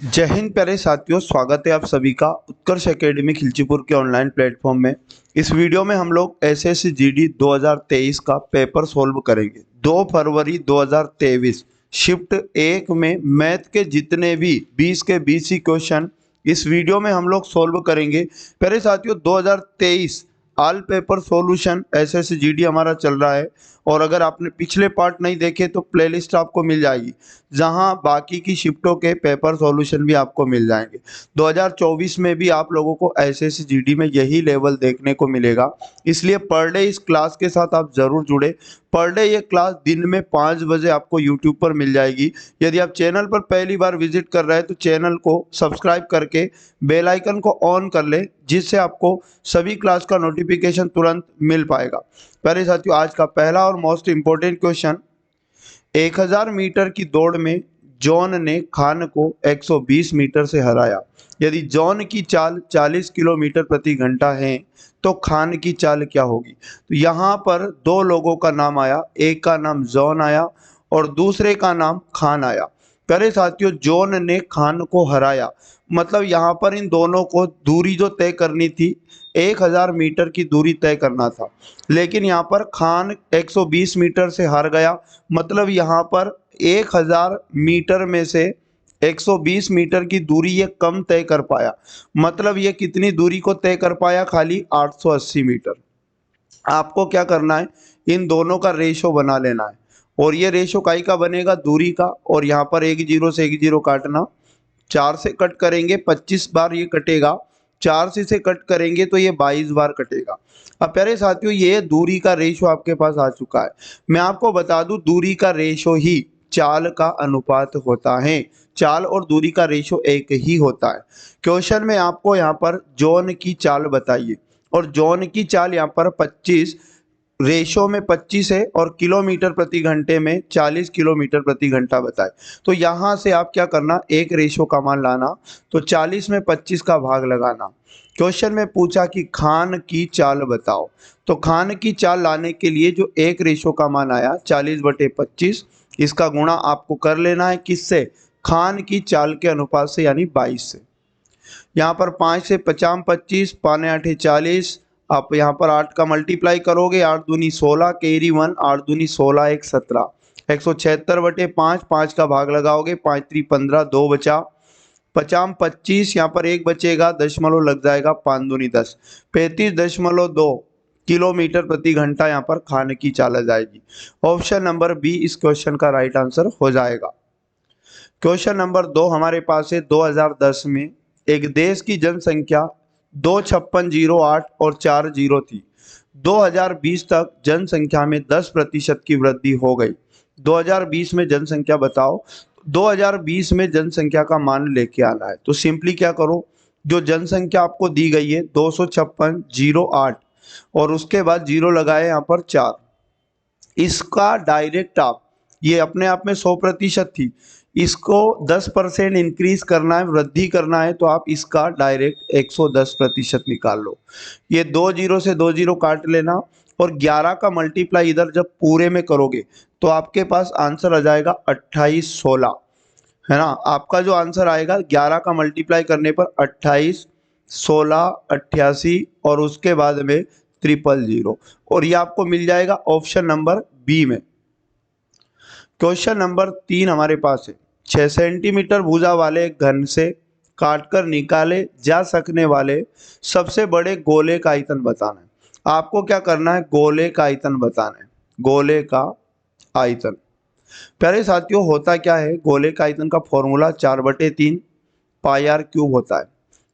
जय हिंद प्यारे साथियों, स्वागत है आप सभी का उत्कर्ष एकेडमी खिलचीपुर के ऑनलाइन प्लेटफॉर्म में। इस वीडियो में हम लोग एसएससी जीडी 2023 का पेपर सोल्व करेंगे। 2 फरवरी 2023 शिफ्ट 1 में मैथ के जितने भी 20 के 20 ही क्वेश्चन इस वीडियो में हम लोग सोल्व करेंगे। प्यारे साथियों, 2023 all paper solution SSC GD हमारा चल रहा है और अगर आपने पिछले पार्ट नहीं देखे तो प्लेलिस्ट आपको मिल जाएगी, जहां बाकी की शिफ्टों के पेपर सॉल्यूशन भी आपको मिल जाएंगे। 2024 में भी आप लोगों को एसएससी जीडी में यही लेवल देखने को मिलेगा, इसलिए पर डे इस क्लास के साथ आप जरूर जुड़े। पर डे ये क्लास दिन में 5 बजे आपको यूट्यूब पर मिल जाएगी। यदि आप चैनल पर पहली बार विजिट कर रहे हैं तो चैनल को सब्सक्राइब करके बेल आइकन को ऑन कर लें, जिससे आपको सभी क्लास का नोटिफिकेशन तुरंत मिल पाएगा। प्यारे साथियों, आज का पहला और मोस्ट इम्पोर्टेंट क्वेश्चन, 1000 मीटर की दौड़ में जॉन ने खान को 120 मीटर से हराया। यदि जॉन की चाल 40 किलोमीटर प्रति घंटा है तो खान की चाल क्या होगी? तो यहाँ पर दो लोगों का नाम आया, एक का नाम जॉन आया और दूसरे का नाम खान आया। प्यारे साथियों, जॉन ने खान को हराया, मतलब यहाँ पर इन दोनों को दूरी जो तय करनी थी 1000 मीटर की दूरी तय करना था, लेकिन यहाँ पर खान 120 मीटर से हार गया। मतलब यहाँ पर 1000 मीटर में से 120 मीटर की दूरी ये कम तय कर पाया। मतलब ये कितनी दूरी को तय कर पाया? खाली 880 मीटर। आपको क्या करना है, इन दोनों का रेशो बना लेना है और ये रेशो काई का बनेगा? दूरी का। और यहाँ पर एक जीरो से एक जीरो काटना, 4 से कट करेंगे 25 बार ये कटेगा, 4 से कट करेंगे तो ये 22 बार कटेगा। अब प्यारे साथियों, ये दूरी का रेशो आपके पास आ चुका है। मैं आपको बता दूं, दूरी का रेशो ही चाल का अनुपात होता है। चाल और दूरी का रेशो एक ही होता है। क्वेश्चन में आपको यहाँ पर जॉन की चाल बताइए और जॉन की चाल यहाँ पर 25 रेशो में 25 है और किलोमीटर प्रति घंटे में 40 किलोमीटर प्रति घंटा बताए। तो यहाँ से आप क्या करना, एक रेशो का मान लाना, तो 40 में 25 का भाग लगाना। क्वेश्चन में पूछा कि खान की चाल बताओ, तो खान की चाल लाने के लिए जो एक रेशो का मान आया 40/25, इसका गुणा आपको कर लेना है किससे? खान की चाल के अनुपात से, यानी 22 से। यहाँ पर 5 से 50 25, पाने 8 40, आप यहाँ पर 8 का मल्टीप्लाई करोगे, 8 दूनी 16, कैरी 1, 8 दूनी 16 1 17, 176/5, 5 का भाग लगाओगे, 5 3 15, 2 बचा, 50 25, यहाँ पर एक बचेगा, दशमलव लग जाएगा, 5 दूनी 10, 35.2 किलोमीटर प्रति घंटा यहाँ पर खान की चाल आ जाएगी। ऑप्शन नंबर बी इस क्वेश्चन का राइट आंसर हो जाएगा। क्वेश्चन नंबर 2 हमारे पास है, 2010 में एक देश की जनसंख्या 25608 और 40 थी। 2020 तक जनसंख्या में 10% की वृद्धि हो गई। 2020 में जनसंख्या बताओ। 2020 में जनसंख्या का मान लेके आना है, तो सिंपली क्या करो, जो जनसंख्या आपको दी गई है 25608 और उसके बाद जीरो लगाए यहाँ पर 4, इसका डायरेक्ट आप, ये अपने आप में 100% थी, इसको 10% इंक्रीज करना है, वृद्धि करना है, तो आप इसका डायरेक्ट 110% निकाल लो। ये 2 जीरो से 2 जीरो काट लेना और 11 का मल्टीप्लाई इधर जब पूरे में करोगे तो आपके पास आंसर आ जाएगा 2816, है ना। आपका जो आंसर आएगा 11 का मल्टीप्लाई करने पर 28 16 88 और उसके बाद में 000, और ये आपको मिल जाएगा ऑप्शन नंबर बी में। क्वेश्चन नंबर 3 हमारे पास है, 6 सेंटीमीटर भुजा वाले घन से काटकर निकाले जा सकने वाले सबसे बड़े गोले का आयतन बताना है। आपको क्या करना है, गोले का आयतन बताना है। गोले का आयतन, प्यारे साथियों, होता क्या है, गोले का आयतन का फॉर्मूला 4/3 पाई आर क्यूब होता है।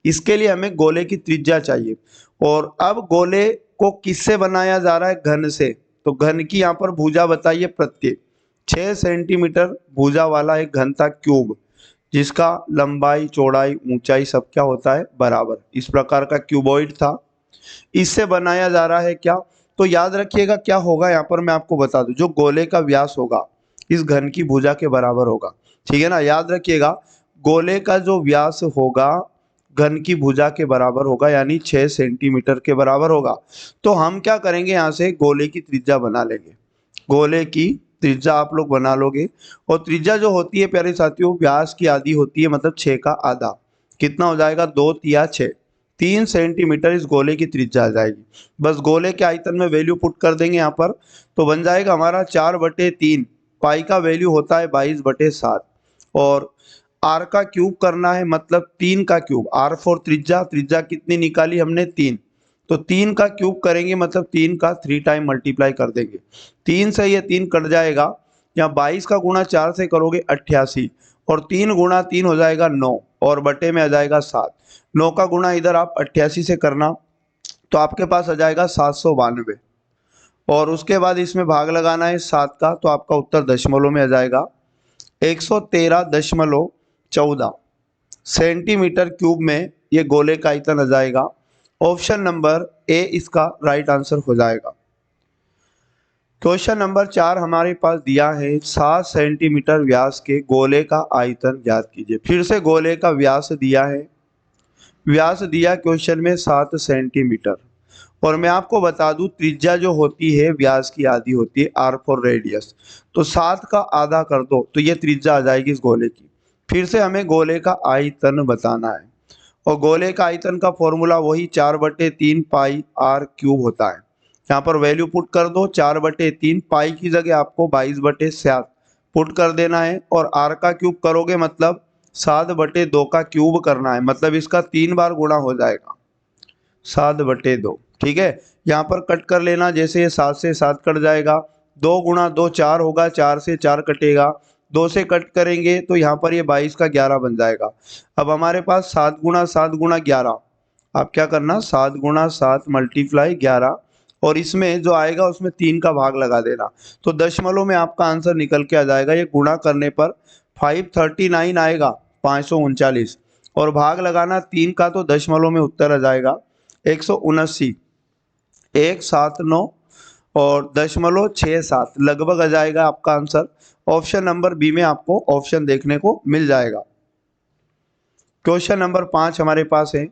इसके लिए हमें गोले की त्रिज्या चाहिए और अब गोले को किससे बनाया जा रहा है? घन से। तो घन की यहाँ पर भुजा बताइए प्रत्येक। 6 सेंटीमीटर भुजा वाला एक घन था क्यूब, जिसका लंबाई चौड़ाई ऊंचाई सब क्या होता है? बराबर। इस प्रकार का क्यूबॉइड था, इससे बनाया जा रहा है क्या? तो याद रखिएगा क्या होगा, यहाँ पर मैं आपको बता दूं, जो गोले का व्यास होगा इस घन की भुजा के बराबर होगा। ठीक है ना, याद रखिएगा, गोले का जो व्यास होगा घन की भुजा के बराबर होगा, यानी 6 सेंटीमीटर के बराबर होगा। तो हम क्या करेंगे, यहाँ से गोले की त्रिज्या बना लेंगे। गोले की त्रिज्या आप लोग बना लोगे। और त्रिज्या जो होती है प्यारे साथियों व्यास की आधी होती है, मतलब 6 का आधा। कितना हो जाएगा, 2 तिया 6, 3 सेंटीमीटर इस गोले की त्रिज्या आ जाएगी। बस गोले के आयतन में वैल्यू पुट कर देंगे यहाँ पर, तो बन जाएगा हमारा 4/3। पाई का वैल्यू होता है 22/7। और आर का क्यूब करना है, मतलब 3 का क्यूब। आर फॉर त्रिज्या, त्रिज्या कितनी निकाली हमने 3, तो 3 का क्यूब करेंगे, मतलब 3 का 3 टाइम मल्टीप्लाई कर देंगे। 3 से ये 3 कट जाएगा, या 22 का गुणा 4 से करोगे 88, और 3 गुणा 3 हो जाएगा 9, और बटे में आ जाएगा 7। 9 का गुणा इधर आप 88 से करना, तो आपके पास आ जाएगा 792। और उसके बाद इसमें भाग लगाना है 7 का, तो आपका उत्तर दशमलव में आ जाएगा 113.14 सेंटीमीटर क्यूब में ये गोले का आयतन आ जाएगा। ऑप्शन नंबर ए इसका राइट आंसर हो जाएगा। क्वेश्चन नंबर 4 हमारे पास दिया है 7 सेंटीमीटर व्यास के गोले का आयतन ज्ञात कीजिए। फिर से गोले का व्यास दिया है, व्यास दिया क्वेश्चन में 7 सेंटीमीटर। और मैं आपको बता दूं त्रिज्या जो होती है व्यास की आधी होती है, आर फॉर रेडियस। तो 7 का आधा कर दो तो ये त्रिज्या आ जाएगी इस गोले की। फिर से हमें गोले का आयतन बताना है, और गोले का आयतन का फॉर्मूला वही 4/3 पाई आर क्यूब होता है। यहाँ पर वैल्यू पुट कर दो, 4/3 पाई की जगह आपको 22/7 पुट कर देना है, और आर का क्यूब करोगे मतलब 7/2 का क्यूब करना है, मतलब इसका 3 बार गुणा हो जाएगा 7/2। ठीक है, यहाँ पर कट कर लेना, जैसे ये 7 से 7 कट जाएगा, 2 गुणा 2 4 होगा, 4 से 4 कटेगा, 2 से कट करेंगे तो यहाँ पर ये 22 का 11 बन जाएगा। अब हमारे पास 7 गुणा 7 गुणा 11, आप क्या करना 7 गुणा 7 मल्टीप्लाई 11, और इसमें जो आएगा उसमें 3 का भाग लगा देना, तो दशमलव में आपका आंसर निकल के आ जाएगा। ये गुणा करने पर 539 आएगा, 539, और भाग लगाना 3 का, तो दशमलव में उत्तर आ जाएगा 179, 179 और 0.67 लगभग आ जाएगा आपका आंसर। ऑप्शन नंबर बी में आपको ऑप्शन देखने को मिल जाएगा। क्वेश्चन नंबर 5 हमारे पास है,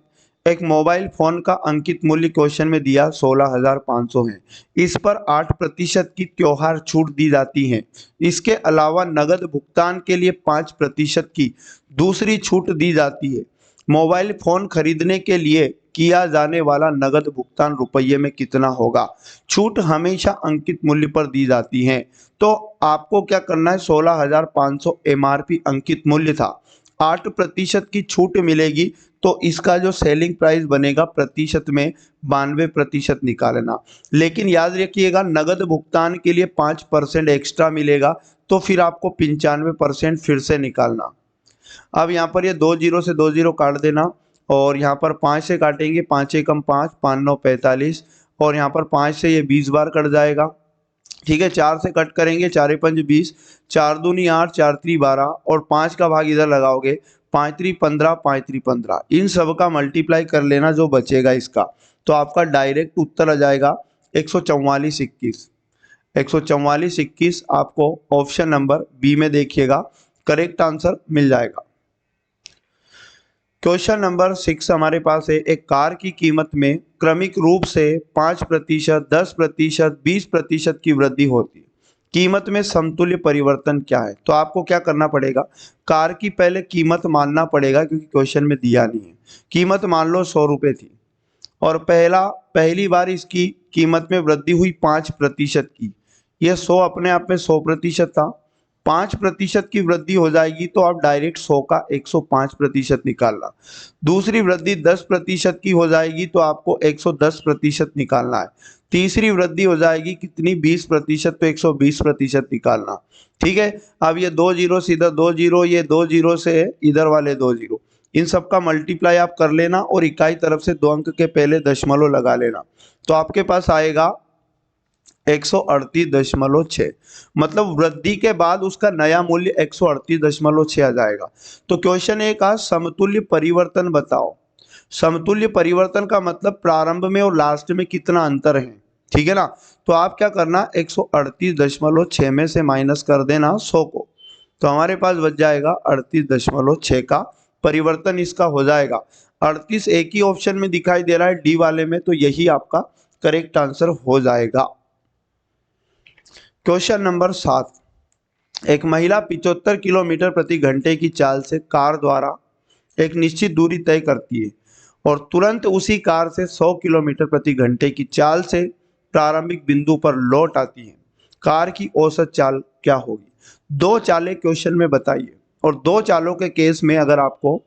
एक मोबाइल फोन का अंकित मूल्य क्वेश्चन में दिया 16,500 है। इस पर 8% की त्योहार छूट दी जाती है। इसके अलावा नगद भुगतान के लिए 5% की दूसरी छूट दी जाती है। मोबाइल फोन खरीदने के लिए किया जाने वाला नगद भुगतान रुपये में कितना होगा? छूट हमेशा अंकित मूल्य पर दी जाती है। तो आपको क्या करना है, 16,500 एमआरपी अंकित मूल्य था, 8% की छूट मिलेगी, तो इसका जो सेलिंग प्राइस बनेगा प्रतिशत में 92% निकालना। लेकिन याद रखिएगा नगद भुगतान के लिए 5% एक्स्ट्रा मिलेगा, तो फिर आपको 95% फिर से निकालना। अब यहाँ पर ये 2 जीरो से 2 जीरो काट देना, और यहाँ पर 5 से काटेंगे, 5 एकम 5, 5 9 45, और यहाँ पर 5 से ये 20 बार कट जाएगा। ठीक है, 4 से कट करेंगे, 4 पंज 20, 4 दूनी 8, 4 3 12, और 5 का भाग इधर लगाओगे, 5 3 15, 5 3 15, इन सब का मल्टीप्लाई कर लेना जो बचेगा इसका, तो आपका डायरेक्ट उत्तर आ जाएगा 144.21। 144.21 आपको ऑप्शन नंबर बी में देखिएगा करेक्ट आंसर मिल जाएगा। क्वेश्चन नंबर 6 हमारे पास है, एक कार की कीमत में क्रमिक रूप से 5%, 10%, 20% की वृद्धि होती है। कीमत में समतुल्य परिवर्तन क्या है? तो आपको क्या करना पड़ेगा, कार की पहले कीमत मानना पड़ेगा, क्योंकि क्वेश्चन में दिया नहीं है। कीमत मान लो 100 रुपये थी, और पहली बार इसकी कीमत में वृद्धि हुई 5% की। यह 100 अपने आप में 100% था, 5% की वृद्धि हो जाएगी तो आप डायरेक्ट 100 का 105% निकालना। दूसरी वृद्धि 10% की हो जाएगी तो आपको 110% निकालना है। तीसरी वृद्धि हो जाएगी कितनी, 20%, तो 120% निकालना। ठीक है, अब ये 2 जीरो से इधर 2 जीरो, ये 2 जीरो से इधर वाले 2 जीरो, इन सब का मल्टीप्लाई आप कर लेना, और इकाई तरफ से 2 अंक के पहले दशमलव लगा लेना, तो आपके पास आएगा 138.6। मतलब वृद्धि के बाद उसका नया मूल्य 138.6 आ जाएगा। तो क्वेश्चन ए का समतुल्य परिवर्तन बताओ। समतुल्य परिवर्तन का मतलब प्रारंभ में और लास्ट में कितना अंतर है, ठीक है ना। तो आप क्या करना, 138.6 में से माइनस कर देना 100 को, तो हमारे पास बच जाएगा 38.6 का परिवर्तन इसका हो जाएगा। 38 एक ही ऑप्शन में दिखाई दे रहा है डी वाले में, तो यही आपका करेक्ट आंसर हो जाएगा। क्वेश्चन नंबर 7, एक महिला 75 किलोमीटर प्रति घंटे की चाल से कार द्वारा एक निश्चित दूरी तय करती है और तुरंत उसी कार से 100 किलोमीटर प्रति घंटे की चाल से प्रारंभिक बिंदु पर लौट आती है। कार की औसत चाल क्या होगी? दो चालें क्वेश्चन में बताइए और दो चालों के केस में अगर आपको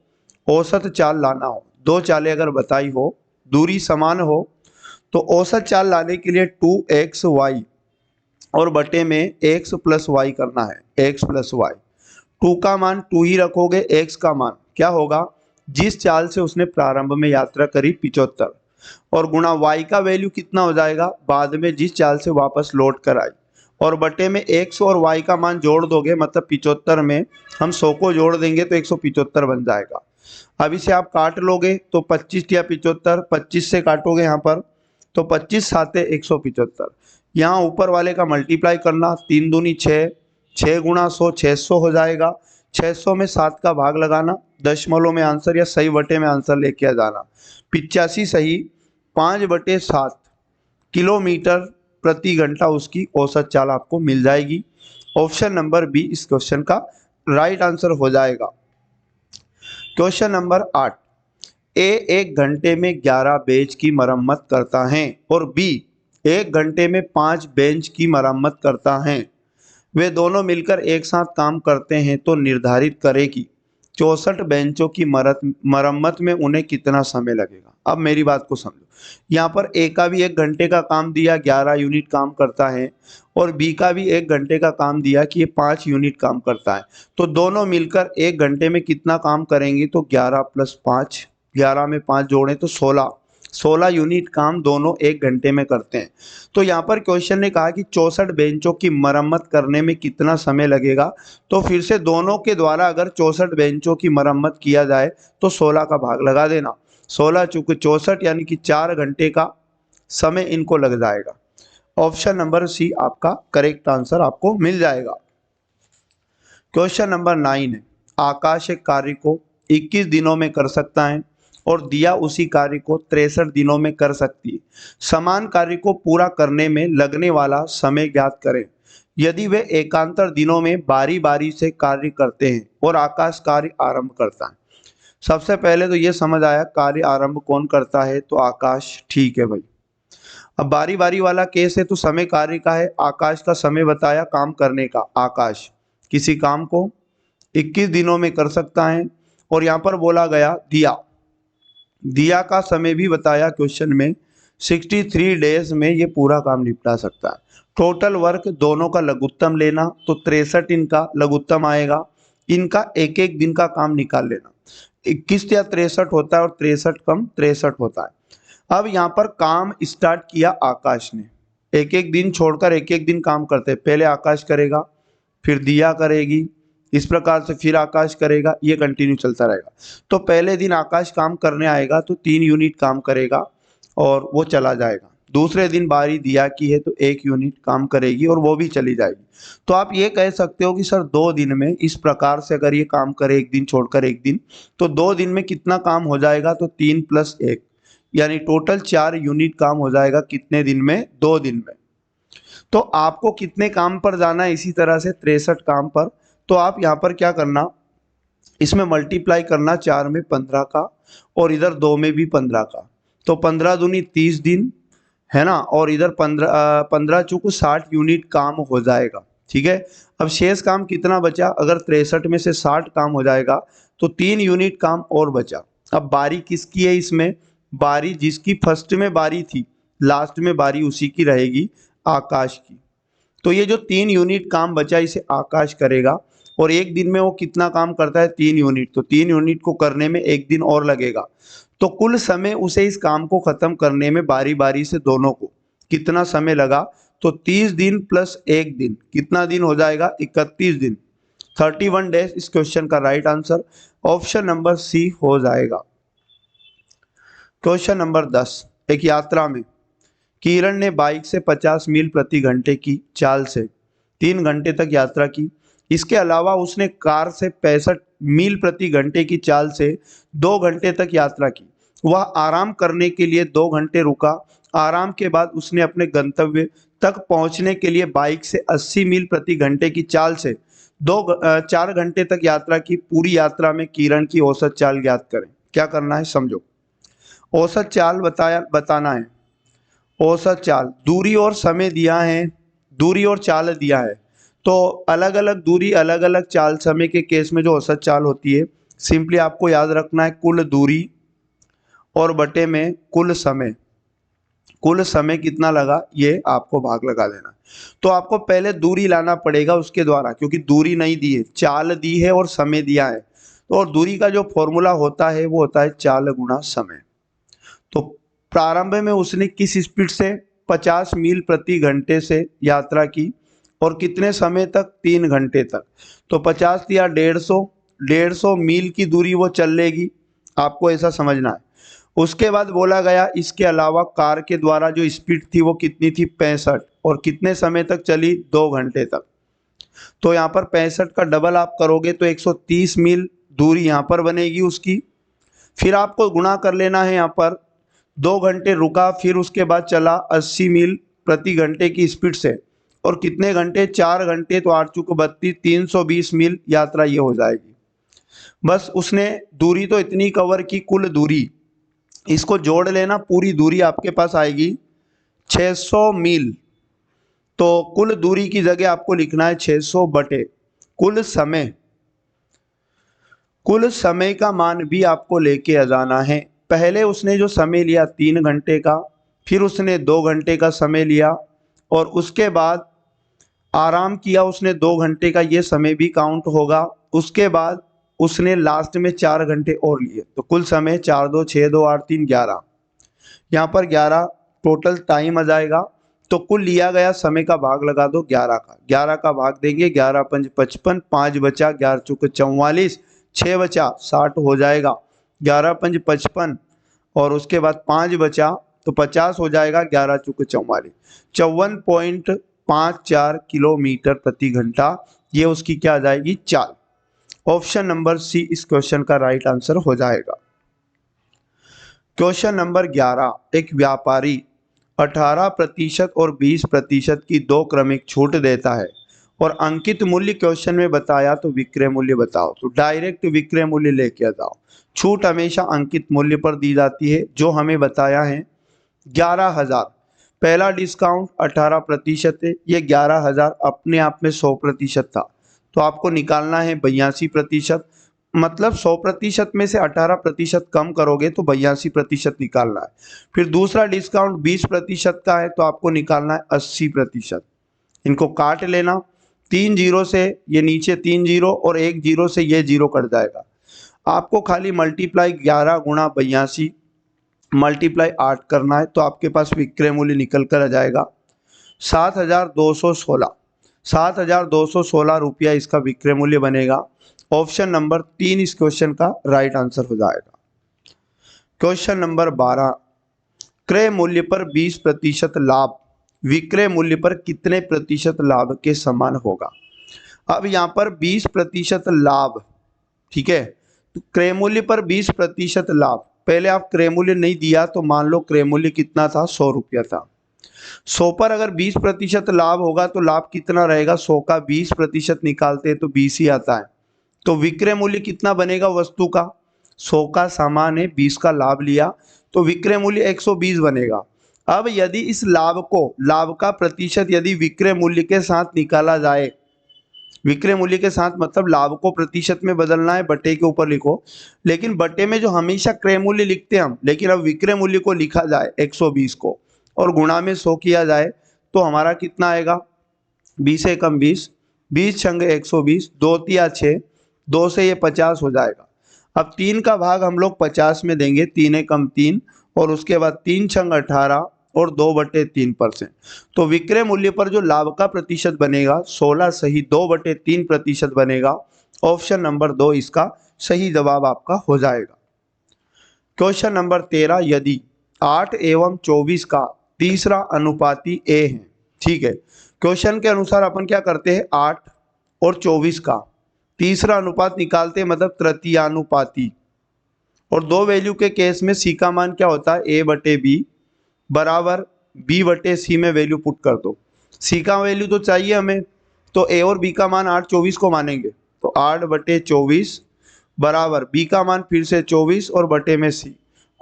औसत चाल लाना हो, दो चालें अगर बताई हो, दूरी समान हो, तो औसत चाल लाने के लिए 2xy और बटे में x प्लस वाई करना है। x प्लस वाई, 2 का मान 2 ही रखोगे, x का मान क्या होगा? जिस चाल से उसने प्रारंभ में यात्रा करी 75, और गुणा y का वैल्यू कितना हो जाएगा बाद में जिस चाल से वापस लौट कर आई, और बटे में x और y का मान जोड़ दोगे, मतलब 75 में हम 100 को जोड़ देंगे तो 175 बन जाएगा। अब इसे आप काट लोगे तो 25 या 75, 25 से काटोगे यहाँ पर तो 25 साते 175, यहाँ ऊपर वाले का मल्टीप्लाई करना, 3 दूनी 6, 6 गुणा 100 600 हो जाएगा। 600 में 7 का भाग लगाना, दशमलव में आंसर या सही बटे में आंसर लेके आ जाना। 85 सही, 5/7 किलोमीटर प्रति घंटा उसकी औसत चाल आपको मिल जाएगी। ऑप्शन नंबर बी इस क्वेश्चन का राइट आंसर हो जाएगा। क्वेश्चन नंबर 8, ए 1 घंटे में 11 बेंच की मरम्मत करता है और बी 1 घंटे में 5 बेंच की मरम्मत करता है। वे दोनों मिलकर एक साथ काम करते हैं तो निर्धारित करें कि 64 बेंचों की मरम्मत में उन्हें कितना समय लगेगा। अब मेरी बात को समझो, यहाँ पर ए का भी 1 घंटे का काम दिया, 11 यूनिट काम करता है, और बी का भी 1 घंटे का काम दिया कि ये 5 यूनिट काम करता है। तो दोनों मिलकर 1 घंटे में कितना काम करेंगे? तो 11 + 5, 11 में 5 जोड़ें तो 16 यूनिट काम दोनों 1 घंटे में करते हैं। तो यहाँ पर क्वेश्चन ने कहा कि 64 बेंचों की मरम्मत करने में कितना समय लगेगा। तो फिर से दोनों के द्वारा अगर 64 बेंचों की मरम्मत किया जाए तो 16 का भाग लगा देना, 16 चूंकि 64 यानी कि 4 घंटे का समय इनको लग जाएगा। ऑप्शन नंबर सी आपका करेक्ट आंसर आपको मिल जाएगा। क्वेश्चन नंबर 9 है, आकाश एक कार्य को 21 दिनों में कर सकता है और दिया उसी कार्य को 63 दिनों में कर सकती है। समान कार्य को पूरा करने में लगने वाला समय ज्ञात करें। यदि वे एकांतर दिनों में बारी बारी से कार्य करते हैं और आकाश कार्य आरंभ करता है। सबसे पहले तो ये समझ आया कार्य आरंभ कौन करता है, तो आकाश, ठीक है भाई। अब बारी बारी वाला केस है तो समय कार्य का है, आकाश का समय बताया काम करने का, आकाश किसी काम को 21 दिनों में कर सकता है। और यहाँ पर बोला गया दिया का समय भी बताया क्वेश्चन में, 63 डेज में ये पूरा काम निपटा सकता है। टोटल वर्क दोनों का लघुत्तम लेना तो 63 इनका लघुत्तम आएगा, इनका एक एक दिन का काम निकाल लेना, 21 या 63 होता है और 63 कम 63 होता है। अब यहाँ पर काम स्टार्ट किया आकाश ने, एक एक दिन छोड़कर एक एक दिन काम करते हैं, पहले आकाश करेगा फिर दिया करेगी, इस प्रकार से फिर आकाश करेगा, ये कंटिन्यू चलता रहेगा। तो पहले दिन आकाश काम करने आएगा तो 3 यूनिट काम करेगा और वो चला जाएगा। दूसरे दिन बारी दिया की है तो 1 यूनिट काम करेगी और वो भी चली जाएगी। तो आप ये कह सकते हो कि सर 2 दिन में इस प्रकार से अगर ये काम करे, एक दिन छोड़कर एक दिन, तो 2 दिन में कितना काम हो जाएगा? तो 3 + 1 यानी टोटल 4 यूनिट काम हो जाएगा। कितने दिन में? 2 दिन में। तो आपको कितने काम पर जाना है? इसी तरह से 63 काम पर। तो आप यहाँ पर क्या करना, इसमें मल्टीप्लाई करना 4 में 15 का और इधर 2 में भी 15 का, तो 15 दूनी 30 दिन है ना, और इधर 15 चूंकि 60 यूनिट काम हो जाएगा। ठीक है, अब शेष काम कितना बचा? अगर 63 में से 60 काम हो जाएगा तो 3 यूनिट काम और बचा। अब बारी किसकी है इसमें? बारी जिसकी फर्स्ट में बारी थी लास्ट में बारी उसी की रहेगी, आकाश की। तो ये जो 3 यूनिट काम बचा इसे आकाश करेगा और एक दिन में वो कितना काम करता है? 3 यूनिट। तो 3 यूनिट को करने में एक दिन और लगेगा। तो कुल समय उसे इस काम को खत्म करने में बारी बारी से दोनों को कितना समय लगा? तो 30 दिन + 1 दिन, कितना दिन हो जाएगा? 31 दिन, 31 डेज इस क्वेश्चन का right answer option number C हो जाएगा। क्वेश्चन नंबर 10, एक यात्रा में किरण ने बाइक से 50 मील प्रति घंटे की चाल से 3 घंटे तक यात्रा की। इसके अलावा उसने कार से 65 मील प्रति घंटे की चाल से 2 घंटे तक यात्रा की। वह आराम करने के लिए 2 घंटे रुका। आराम के बाद उसने अपने गंतव्य तक पहुंचने के लिए बाइक से 80 मील प्रति घंटे की चाल से 4 घंटे तक यात्रा की। पूरी यात्रा में किरण की औसत चाल ज्ञात करें। क्या करना है समझो। औसत चाल बताना है। औसत चाल, दूरी और समय दिया है, दूरी और चाल दिया है, तो अलग अलग दूरी अलग अलग चाल समय के केस में जो औसत चाल होती है, सिंपली आपको याद रखना है कुल दूरी और बटे में कुल समय। कुल समय कितना लगा ये आपको भाग लगा देना। तो आपको पहले दूरी लाना पड़ेगा उसके द्वारा, क्योंकि दूरी नहीं दी है, चाल दी है और समय दिया है। तो और दूरी का जो फॉर्मूला होता है वो होता है चाल गुणा समय। तो प्रारंभ में उसने किस स्पीड से 50 मील प्रति घंटे से यात्रा की और कितने समय तक, 3 घंटे तक। तो 50 या 150 मील की दूरी वो चल लेगी, आपको ऐसा समझना है। उसके बाद बोला गया इसके अलावा कार के द्वारा जो स्पीड थी वो कितनी थी, 65, और कितने समय तक चली, 2 घंटे तक। तो यहाँ पर 65 का डबल आप करोगे तो 130 मील दूरी यहाँ पर बनेगी उसकी। फिर आपको गुणा कर लेना है, यहाँ पर 2 घंटे रुका, फिर उसके बाद चला 80 मील प्रति घंटे की स्पीड से, और कितने घंटे, 4 घंटे, तो 8 चुके 32, 320 मील यात्रा ये हो जाएगी। बस उसने दूरी तो इतनी कवर की, कुल दूरी इसको जोड़ लेना, पूरी दूरी आपके पास आएगी 600 मील। तो कुल दूरी की जगह आपको लिखना है 600 बटे कुल समय। कुल समय का मान भी आपको लेके आ जाना है। पहले उसने जो समय लिया 3 घंटे का, फिर उसने 2 घंटे का समय लिया, और उसके बाद आराम किया उसने 2 घंटे का, ये समय भी काउंट होगा। उसके बाद उसने लास्ट में 4 घंटे और लिए, तो कुल समय 4 2 6 2 8 3 11, यहाँ पर 11 टोटल टाइम आ जाएगा। तो कुल लिया गया समय का भाग लगा दो 11 का, 11 का भाग देंगे, 11 5 55, 5 बचा, 11 चौके 44, 6 बचा 60 हो जाएगा, 11 5 55, और उसके बाद 5 बचा तो 50 हो जाएगा, 11 चौके 44, 54.54 किलोमीटर प्रति घंटा। ये उसकी क्या आ जाएगी, चाल। ऑप्शन नंबर सी इस क्वेश्चन का राइट आंसर हो जाएगा। क्वेश्चन नंबर 11, एक व्यापारी 18% और 20% की 2 क्रमिक छूट देता है और अंकित मूल्य क्वेश्चन में बताया, तो विक्रय मूल्य बताओ। तो डायरेक्ट विक्रय मूल्य लेके आ जाओ। छूट हमेशा अंकित मूल्य पर दी जाती है, जो हमें बताया है 11,000। पहला डिस्काउंट 18% है, ये 11,000 अपने आप में 100% था, तो आपको निकालना है 82%। मतलब 100% में से 18% कम करोगे तो 82% निकालना है। फिर दूसरा डिस्काउंट 20% का है, तो आपको निकालना है 80%। इनको काट लेना, 3 जीरो से ये नीचे 3 जीरो और 1 जीरो से ये जीरो कट जाएगा। आपको खाली मल्टीप्लाई 11 गुणा 82 मल्टीप्लाई 8 करना है, तो आपके पास विक्रय मूल्य निकल कर आ जाएगा 7,216। 7,216 रुपया इसका विक्रय मूल्य बनेगा। ऑप्शन नंबर 3 इस क्वेश्चन का राइट आंसर हो जाएगा। क्वेश्चन नंबर 12, क्रय मूल्य पर 20% लाभ विक्रय मूल्य पर कितने प्रतिशत लाभ के समान होगा। अब यहाँ पर 20% लाभ, ठीक है, तो क्रय मूल्य पर 20% लाभ। पहले आप क्रय मूल्य नहीं दिया तो मान लो क्रय मूल्य कितना था, 100 रुपया था। 100 पर अगर 20% लाभ होगा तो लाभ कितना रहेगा, 100 का 20% निकालते हैं तो 20 ही आता है। तो विक्रय मूल्य कितना बनेगा वस्तु का, 100 का सामान है, 20 का लाभ लिया, तो विक्रय मूल्य 120 बनेगा। अब यदि इस लाभ को, लाभ का प्रतिशत यदि विक्रय मूल्य के साथ निकाला जाए, विक्रय मूल्य के साथ मतलब लाभ को प्रतिशत में बदलना है, बटे के ऊपर लिखो, लेकिन बटे में जो हमेशा क्रय मूल्य लिखते हैं हम, लेकिन अब विक्रय मूल्य को लिखा जाए 120 को और गुणा में 100 किया जाए, तो हमारा कितना आएगा, 20 से कम 20, 20 छंग 120, 2 तिया 6, 2 से ये 50 हो जाएगा। अब 3 का भाग हम लोग 50 में देंगे, 3 कम 3, और उसके बाद 3 छंग 18 और 2/3%। तो विक्रय मूल्य पर जो लाभ का प्रतिशत बनेगा 16 सही 2/3% बनेगा। ऑप्शन नंबर 2 इसका सही जवाब आपका हो जाएगा। क्वेश्चन नंबर 13, यदि 8 एवं 24 का तीसरा अनुपाती ए है, ठीक है, क्वेश्चन के अनुसार अपन क्या करते हैं, 8 और 24 का तीसरा अनुपात निकालते हैं, मतलब तृतीयानुपाती, और 2 वैल्यू के केस में सी का मान क्या होता है, a/b बराबर b/c में वैल्यू पुट कर दो। सी का वैल्यू तो चाहिए हमें, तो ए और बी का मान 8 24 को मानेंगे, तो 8/24 बराबर बी का मान फिर से 24 और बटे में सी।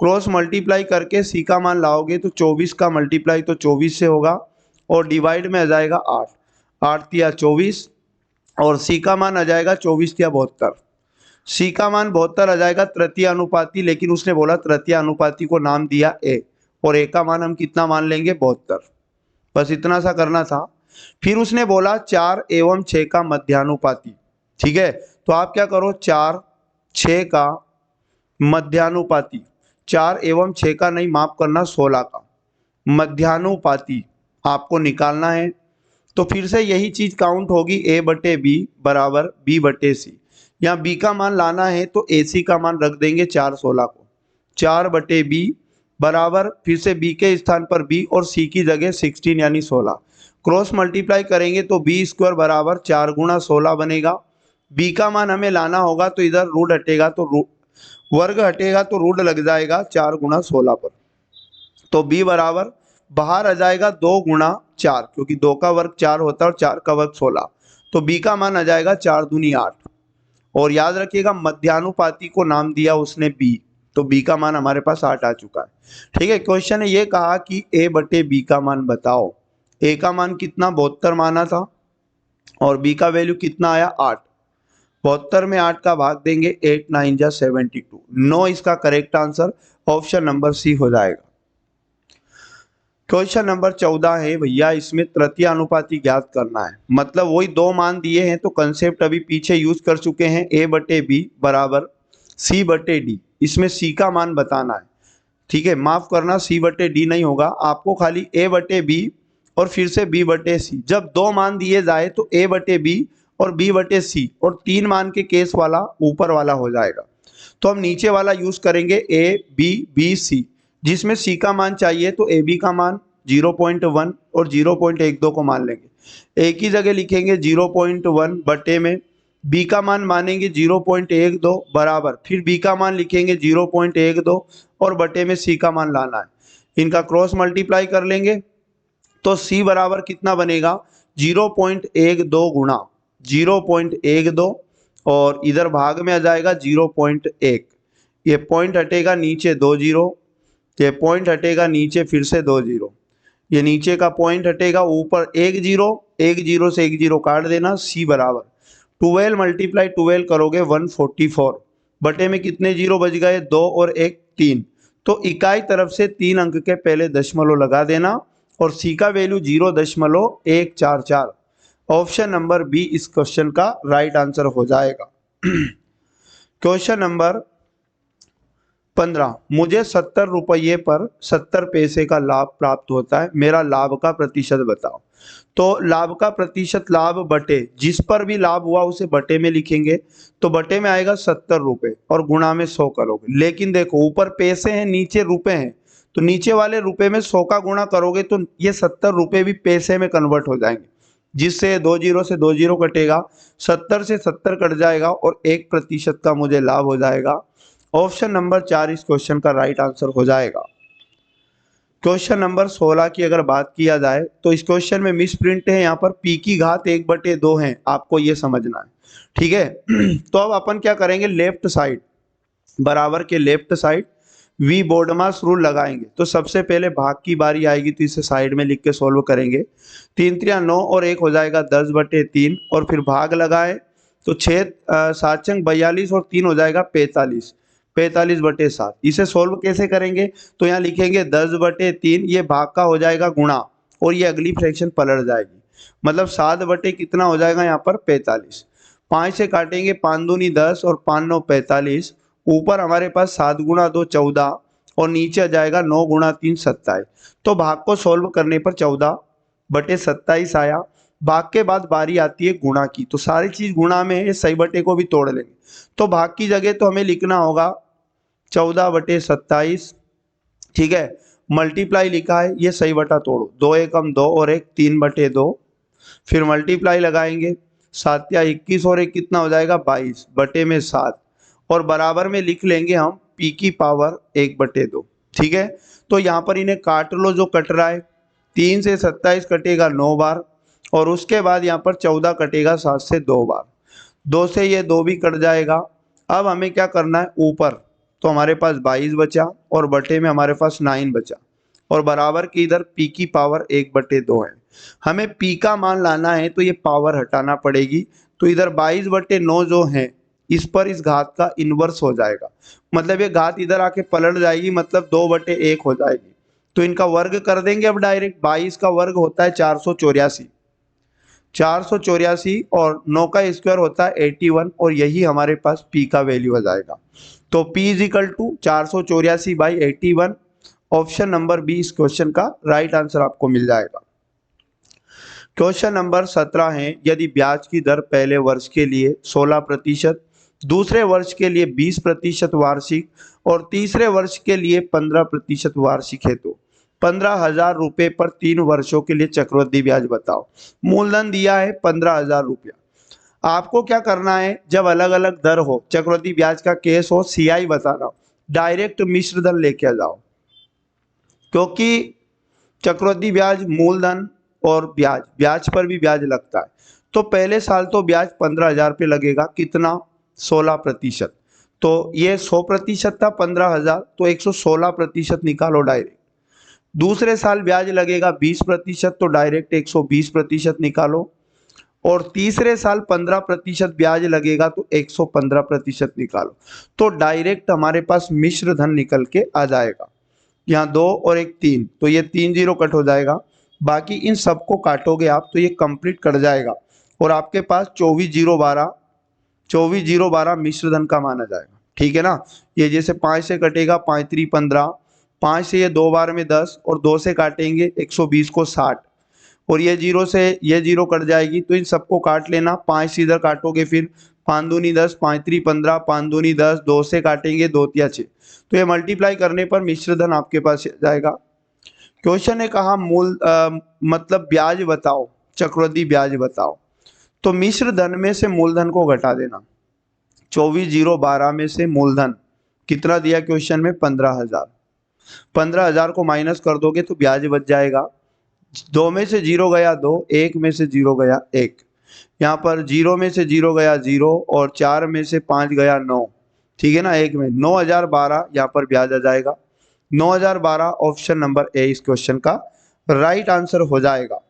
क्रॉस मल्टीप्लाई करके सी का मान लाओगे तो 24 का मल्टीप्लाई तो 24 से होगा और डिवाइड में आ जाएगा 8, 8 तिया 24 और सी का मान आ जाएगा 24 तिया 72। सी का मान 72 आ जाएगा तृतीय अनुपाती, लेकिन उसने बोला तृतीय अनुपाती को नाम दिया ए, और ए का मान हम कितना मान लेंगे 72। बस इतना सा करना था। फिर उसने बोला 4 एवं 6 का मध्यानुपाती। ठीक है, तो आप क्या करो, 4 6 का मध्यानुपाती, 4 एवं 6 का नहीं, माफ करना 16 का मध्यानुपाती आपको निकालना है। तो फिर से यही चीज काउंट होगी, ए बटे बी बराबर बी बटे सी। यहाँ बी का मान लाना है तो ए सी का मान रख देंगे 4 16 को, 4 बटे बी बराबर फिर से बी के स्थान पर बी और सी की जगह 16 यानी 16। क्रॉस मल्टीप्लाई करेंगे तो बी स्क्वायर बराबर 4 गुणा 16 बनेगा। बी का मान हमें लाना होगा तो इधर रूट हटेगा तो वर्ग हटेगा तो रूट लग जाएगा 4 गुणा 16 पर, तो b बराबर बाहर आ जाएगा 2 गुणा 4, क्योंकि 2 का वर्ग 4 होता है और 4 का वर्ग 16, तो b का मान आ जाएगा 4 दूनी 8। और याद रखिएगा मध्यानुपाती को नाम दिया उसने b, तो b का मान हमारे पास 8 आ चुका है। ठीक है, क्वेश्चन ने ये कहा कि a बटे b का मान बताओ। a का मान कितना 72 माना था और b का वैल्यू कितना आया 8। 72 में 8 का भाग देंगे, 8 9 जा 72, 9 इसका correct answer option number C हो जाएगा। क्वेश्चन नंबर 14 है भैया, इसमें तृतीय अनुपाती ज्ञात करना है, मतलब वही दो मान दिए हैं तो कंसेप्ट अभी पीछे यूज कर चुके हैं, a बटे बी बराबर c बटे डी, इसमें c का मान बताना है। ठीक है, माफ करना c बटे डी नहीं होगा, आपको खाली a बटे बी और फिर से b बटे सी। जब दो मान दिए जाए तो a बटे बी और b बटे सी, और 3 मान के केस वाला ऊपर वाला हो जाएगा, तो हम नीचे वाला यूज करेंगे a b b c, जिसमें c का मान चाहिए तो ए बी का मान 0.1 और 0.12 को मान लेंगे। ए की जगह लिखेंगे 0.1 बटे में b का मान मानेंगे 0.12 बराबर फिर b का मान लिखेंगे 0.12 और बटे में c का मान लाना है। इनका क्रॉस मल्टीप्लाई कर लेंगे तो c बराबर कितना बनेगा 0.12 गुणा 0.12 और इधर भाग में आ जाएगा 0.1, ये पॉइंट हटेगा नीचे 2 जीरो, ये पॉइंट हटेगा नीचे फिर से 2 जीरो, ये नीचे का पॉइंट हटेगा ऊपर 1 जीरो, 1 जीरो से 1 जीरो काट देना। सी बराबर 12 मल्टीप्लाई 12 करोगे 144, बटे में कितने जीरो बच गए 2 और 1 3, तो इकाई तरफ से 3 अंक के पहले दशमलव लगा देना और सी का वैल्यू 0.144। ऑप्शन नंबर बी इस क्वेश्चन का राइट आंसर हो जाएगा। क्वेश्चन नंबर 15, मुझे 70 रुपये पर 70 पैसे का लाभ प्राप्त होता है, मेरा लाभ का प्रतिशत बताओ। तो लाभ का प्रतिशत लाभ बटे, जिस पर भी लाभ हुआ उसे बटे में लिखेंगे, तो बटे में आएगा 70 रुपये और गुणा में 100 करोगे। लेकिन देखो ऊपर पैसे हैं नीचे रुपए हैं, तो नीचे वाले रुपए में 100 का गुणा करोगे तो ये 70 रुपये भी पैसे में कन्वर्ट हो जाएंगे, जिससे 2 जीरो से 2 जीरो कटेगा, 70 से 70 कट जाएगा और 1% का मुझे लाभ हो जाएगा। ऑप्शन नंबर 4 इस क्वेश्चन का राइट आंसर हो जाएगा। क्वेश्चन नंबर 16 की अगर बात किया जाए तो इस क्वेश्चन में मिस प्रिंट है, यहाँ पर p की घात 1/2 है, आपको ये समझना है। ठीक है, तो अब अपन क्या करेंगे, लेफ्ट साइड बराबर के लेफ्ट साइड वी बोर्डमास रूल लगाएंगे। तो सबसे पहले भाग की बारी आएगी तो इसे साइड में लिख के सोल्व करेंगे। 3 3 9 और 1 हो जाएगा 10/3 और फिर भाग लगाए तो 6 7 42 और 3 हो जाएगा 45, 45/7। इसे सोल्व कैसे करेंगे, तो यहाँ लिखेंगे 10/3, ये भाग का हो जाएगा गुणा और ये अगली फ्रैक्शन पलट जाएगी, मतलब 7 बटे कितना हो जाएगा यहाँ पर 45। 5 से काटेंगे 5 दूनी 10 और 5 9 45, ऊपर हमारे पास 7 गुणा 2 14 और नीचे आ जाएगा 9 गुणा 3 27। तो भाग को सोल्व करने पर 14/27 आया। भाग के बाद बारी आती है गुणा की, तो सारी चीज गुणा में है, सही बटे को भी तोड़ लेंगे। तो भाग की जगह तो हमें लिखना होगा 14/27। ठीक है, मल्टीप्लाई लिखा है, ये सही बटा तोड़ो, 2 एकम 2 और 1 3/2, फिर मल्टीप्लाई लगाएंगे 7 या 21 और 1 कितना हो जाएगा 22 बटे में 7 और बराबर में लिख लेंगे हम p की पावर 1/2। ठीक है, तो यहाँ पर इन्हें काट लो जो कट रहा है, 3 से 27 कटेगा 9 बार, और उसके बाद यहाँ पर 14 कटेगा 7 से 2 बार। 2 से ये 2 भी कट जाएगा। अब हमें क्या करना है, ऊपर तो हमारे पास 22 बचा और बटे में हमारे पास 9 बचा, और बराबर की इधर p की पावर 1/2 है। हमें p का मान लाना है तो ये पावर हटाना पड़ेगी। तो इधर 22/9 जो है इस पर इस घात का इन्वर्स हो जाएगा, मतलब ये घात इधर आके पलट जाएगी, मतलब 2/1 हो जाएगी। तो इनका वर्ग कर देंगे अब डायरेक्ट। 22 का वर्ग होता है 484, 484 और 9 का स्क्वायर होता है 81, और यही हमारे पास p का वैल्यू आ जाएगा। तो p is equal to 484/81। Option number B इस क्वेश्चन का राइट आंसर आपको मिल जाएगा। क्वेश्चन नंबर 17 है, यदि ब्याज की दर पहले वर्ष के लिए 16%, दूसरे वर्ष के लिए 20% वार्षिक और तीसरे वर्ष के लिए 15% वार्षिक है तो 15,000 रुपये पर 3 वर्षों के लिए चक्रवृद्धि ब्याज बताओ। मूलधन दिया है 15,000 रुपया। आपको क्या करना है, जब अलग अलग दर हो, चक्रवृद्धि ब्याज का केस हो, सीआई बताना, डायरेक्ट मिश्र धन लेके आ जाओ, क्योंकि चक्रवृद्धि ब्याज मूलधन और ब्याज, ब्याज पर भी ब्याज लगता है। तो पहले साल तो ब्याज 15,000 पे लगेगा, कितना, 16%। तो ये 100% था 15,000, तो 116% निकालो डायरेक्ट। दूसरे साल ब्याज लगेगा 20%, तो डायरेक्ट 120% निकालो। और तीसरे साल 15% ब्याज लगेगा तो 115% निकालो। तो डायरेक्ट हमारे पास मिश्र धन निकल के आ जाएगा। यहाँ 2 और 1 3, तो ये 3 जीरो कट हो जाएगा। बाकी इन सबको काटोगे आप तो ये कंप्लीट कट जाएगा, और आपके पास 24,012 मिश्र धन का मान आ जाएगा। ठीक है ना। ये जैसे 5 से कटेगा 5 3 15, 5 से ये 2 बार में 10, और 2 से काटेंगे 120 को 60, और ये 0 से ये 0 कट जाएगी। तो इन सबको काट लेना। 5 से इधर काटोगे, फिर 5 दूनी 10, 5 3 15, 5 दूनी 10, 2 से काटेंगे 2 तिया 6, तो ये मल्टीप्लाई करने पर मिश्र धन आपके पास जाएगा। क्वेश्चन ने कहा मतलब ब्याज बताओ, चक्रवृद्धि ब्याज बताओ। तो मिश्र धन में से मूलधन को घटा देना। 24,012 में से मूलधन कितना दिया क्वेश्चन में, 15,000। 15,000 को माइनस कर दोगे तो ब्याज बच जाएगा। 2 में से 0 गया 2, 1 में से 0 गया 1, यहाँ पर 0 में से 0 गया 0, और 4 में से 5 गया 9। ठीक है ना। 1 में 9,012 यहाँ पर ब्याज आ जाएगा। 9,012 ऑप्शन नंबर ए इस क्वेश्चन का राइट आंसर हो जाएगा।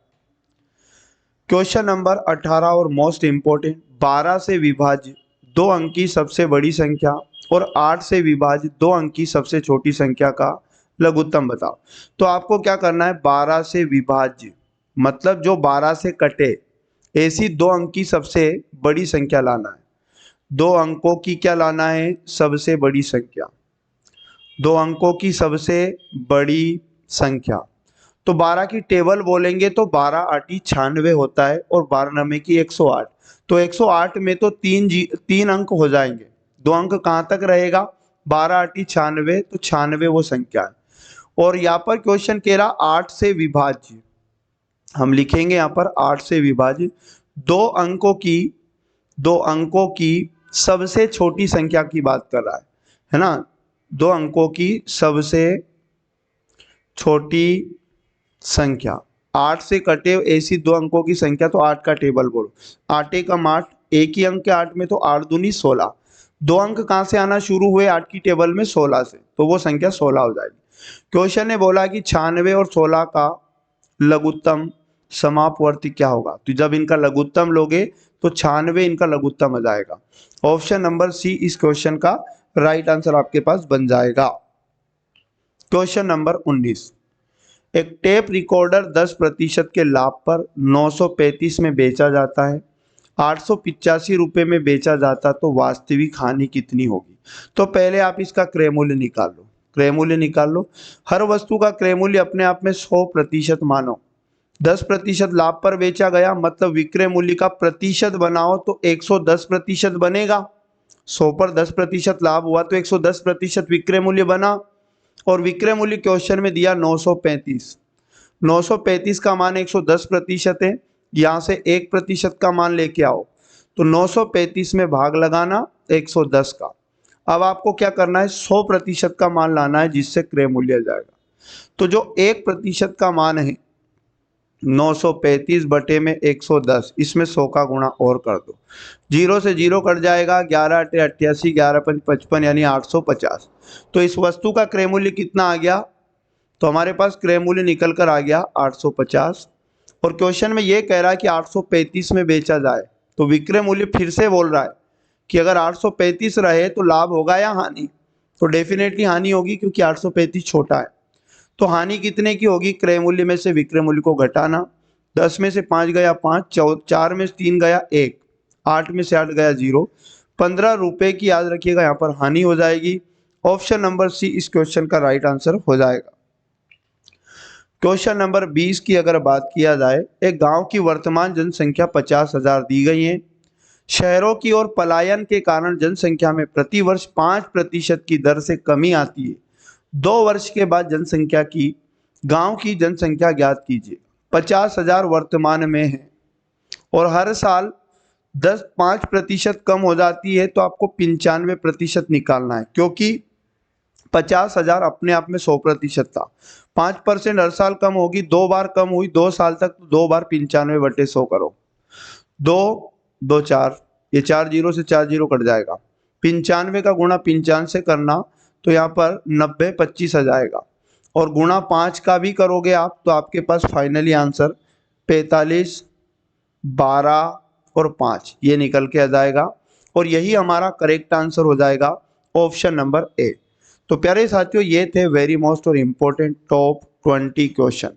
क्वेश्चन नंबर 18 और मोस्ट इंपोर्टेंट, 12 से विभाज्य 2 अंक की सबसे बड़ी संख्या और 8 से विभाज्य 2 अंक की सबसे छोटी संख्या का लघुत्तम बताओ। तो आपको क्या करना है, 12 से विभाज्य मतलब जो 12 से कटे, ऐसी 2 अंक की सबसे बड़ी संख्या लाना है। 2 अंकों की क्या लाना है, सबसे बड़ी संख्या, 2 अंकों की सबसे बड़ी संख्या। तो 12 की टेबल बोलेंगे तो 12 आठी 96 होता है, और 12 नमे की 108। तो 108 में तो 3 अंक हो जाएंगे। 2 अंक कहाँ तक रहेगा, 12 आठी 96, तो 96 वो संख्या है। और यहाँ पर क्वेश्चन कह रहा 8 से विभाज्य, हम लिखेंगे यहाँ पर 8 से विभाज्य 2 अंकों की सबसे छोटी संख्या की बात कर रहा है ना। 2 अंकों की सबसे छोटी संख्या, 8 से कटे ऐसी 2 अंकों की संख्या, तो 8 का टेबल बोलो। 8 एकम 8, एक ही अंक के 8 में, तो 8 दूनी 16। 2 अंक कहाँ से आना शुरू हुए 8 की टेबल में, 16 से, तो वो संख्या 16 हो जाएगी। क्वेश्चन ने बोला कि 96 और 16 का लघुत्तम समापवर्ती क्या होगा। तो जब इनका लघुत्तम लोगे तो 96 इनका लघुत्तम आ जाएगा। ऑप्शन नंबर सी इस क्वेश्चन का राइट आंसर आपके पास बन जाएगा। क्वेश्चन नंबर 19, एक टेप रिकॉर्डर 10% के लाभ पर 935 में बेचा जाता है, 885 रुपये में बेचा जाता, तो वास्तविक हानि कितनी होगी। तो पहले आप इसका क्रय मूल्य निकाल लो, क्रय मूल्य निकाल लो। हर वस्तु का क्रय मूल्य अपने आप में 100% मानो। 10% लाभ पर बेचा गया, मतलब विक्रय मूल्य का प्रतिशत बनाओ तो 110% बनेगा। 100 पर 10% लाभ हुआ तो 110% विक्रय मूल्य बना। और विक्रय मूल्य क्वेश्चन में दिया 935। 935 का मान 110% है, यहाँ से 1% का मान लेके आओ, तो 935 में भाग लगाना 110 का। अब आपको क्या करना है, 100% का मान लाना है, जिससे क्रय मूल्य आ जाएगा। तो जो 1% का मान है 935 बटे में 110, इसमें 100 का गुणा और कर दो। 0 से 0 कट जाएगा, 11 अट्ठे 88, 11 पंच 55 यानी 850। तो इस वस्तु का क्रय मूल्य कितना आ गया? तो हमारे पास क्रय मूल्य निकल कर आ गया 850। और क्वेश्चन में ये कह रहा है कि 835 में बेचा जाए, तो विक्रय मूल्य फिर से बोल रहा है कि अगर 835 रहे तो लाभ होगा या हानि? तो डेफिनेटली हानि होगी, क्योंकि 835 छोटा है। तो हानि कितने की होगी? क्रय मूल्य में से विक्रय मूल्य को घटाना। 10 में से 5 गया 5, 4 में से 3 गया 1, 8 में से 8 गया 0, 15 रुपए की याद रखिएगा यहाँ पर हानि हो जाएगी। ऑप्शन नंबर सी इस क्वेश्चन का राइट आंसर हो जाएगा। क्वेश्चन नंबर 20 की अगर बात किया जाए, एक गांव की वर्तमान जनसंख्या 50,000 दी गई है। शहरों की ओर पलायन के कारण जनसंख्या में प्रतिवर्ष 5% की दर से कमी आती है। 2 वर्ष के बाद जनसंख्या की गांव की जनसंख्या ज्ञात कीजिए। 50,000 वर्तमान में है और हर साल 5% कम हो जाती है, तो आपको 95% निकालना है, क्योंकि 50,000 अपने आप में 100% था। 5% हर साल कम होगी, 2 बार कम हुई 2 साल तक, तो 2 बार 95/100 करो। 2 2 4, ये 4 जीरो से 4 जीरो कट जाएगा। 95 का गुणा 95 से करना, तो यहाँ पर 90 25 आ जाएगा। और गुणा 5 का भी करोगे आप, तो आपके पास फाइनली आंसर 45, 12 और 5 ये निकल के आ जाएगा। और यही हमारा करेक्ट आंसर हो जाएगा, ऑप्शन नंबर ए। तो प्यारे साथियों, ये थे वेरी मोस्ट और इम्पोर्टेंट टॉप 20 क्वेश्चन।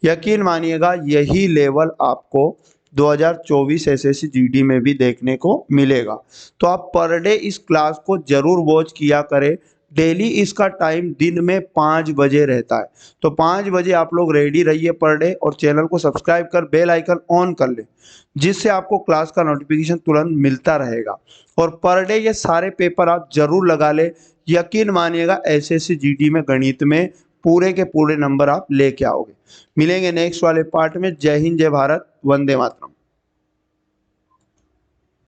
यकीन मानिएगा यही लेवल आपको 2024 एसएससी जीडी में भी देखने को मिलेगा। तो आप पर डे इस क्लास को जरूर वॉच किया करें। डेली इसका टाइम दिन में 5 बजे रहता है, तो 5 बजे आप लोग रेडी रहिए पर डे, और चैनल को सब्सक्राइब कर बेल आइकन ऑन कर ले, जिससे आपको क्लास का नोटिफिकेशन तुरंत मिलता रहेगा। और पर डे ये सारे पेपर आप जरूर लगा ले। यकीन मानिएगा एसएससी जीडी में गणित में पूरे के पूरे नंबर आप लेके आओगे। मिलेंगे नेक्स्ट वाले पार्ट में। जय हिंद, जय भारत, वंदे मातरम।